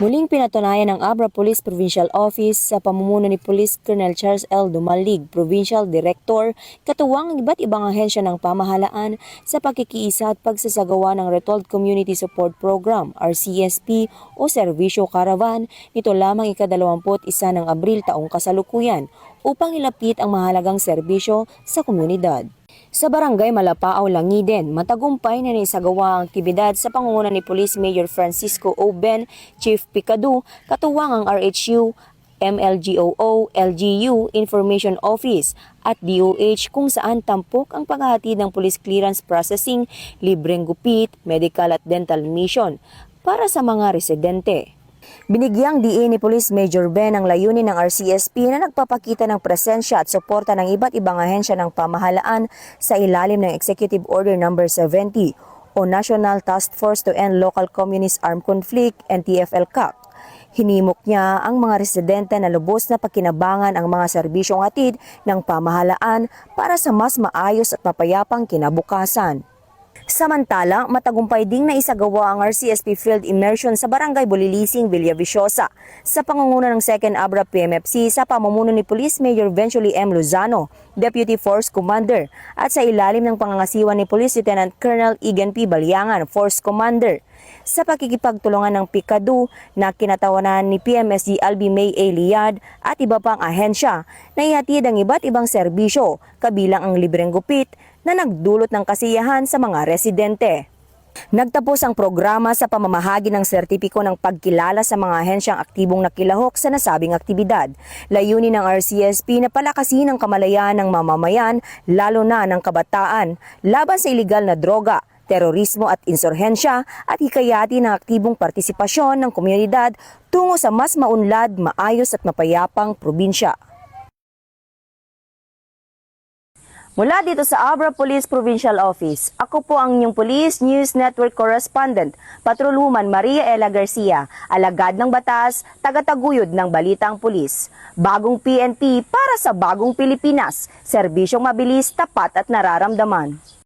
Muling pinatunayan ng Abra Police Provincial Office sa pamumuno ni Police Colonel Charles L. Dumalig, Provincial Director, katuwang ang iba't ibang ahensya ng pamahalaan sa pagkikiisa at pagsasagawa ng Retold Community Support Program, RCSP o Servisyo Caravan, nito lamang ika-21 ng Abril taong kasalukuyan upang ilapit ang mahalagang serbisyo sa komunidad. Sa Barangay Malapao, Langiden, matagumpay na naisagawa ang aktibidad sa pangunguna ni Police Major Francisco O. Ben, Chief Picado, katuwang ang RHU, MLGOO, LGU, Information Office at DOH kung saan tampok ang paghahatid ng police clearance processing, libreng gupit, medical at dental mission para sa mga residente. Binigyang diin ni Police Major Ben ang layunin ng RCSP na nagpapakita ng presensya at suporta ng iba't ibang ahensya ng pamahalaan sa ilalim ng Executive Order No. 70 o National Task Force to End Local Communist Armed Conflict, NTF-ELCAC. Hinimok niya ang mga residente na lubos na pakinabangan ang mga serbisyong hatid ng pamahalaan para sa mas maayos at mapayapang kinabukasan. Samantala, matagumpay ding naisagawa ang RCSP Field Immersion sa Barangay Bulilising, Villaviciosa sa pangunguna ng 2nd Abra PMFC sa pamumuno ni Police Major Ventually M. Lozano, Deputy Force Commander, at sa ilalim ng pangangasiwa ni Police Lieutenant Colonel Igan P. Balyangan, Force Commander. Sa pakikipagtulungan ng Picado na kinatawanan ni PMSG Albi May A. Liad at iba pang ahensya na ihatid ang iba't ibang serbisyo kabilang ang libreng gupit na nagdulot ng kasiyahan sa mga residente. Nagtapos ang programa sa pamamahagi ng sertipiko ng pagkilala sa mga ahensyang aktibong nakilahok sa nasabing aktibidad. Layunin ng RCSP na palakasin ang kamalayan ng mamamayan, lalo na ng kabataan, laban sa iligal na droga, terorismo at insurhensya at hikayati ng aktibong partisipasyon ng komunidad tungo sa mas maunlad, maayos at mapayapang probinsya. Mula dito sa Abra Police Provincial Office, ako po ang inyong Police News Network Correspondent, Patrolwoman Maria Ella Garcia, alagad ng batas, tagataguyod ng balitang pulis. Bagong PNP para sa bagong Pilipinas, serbisyong mabilis, tapat at nararamdaman.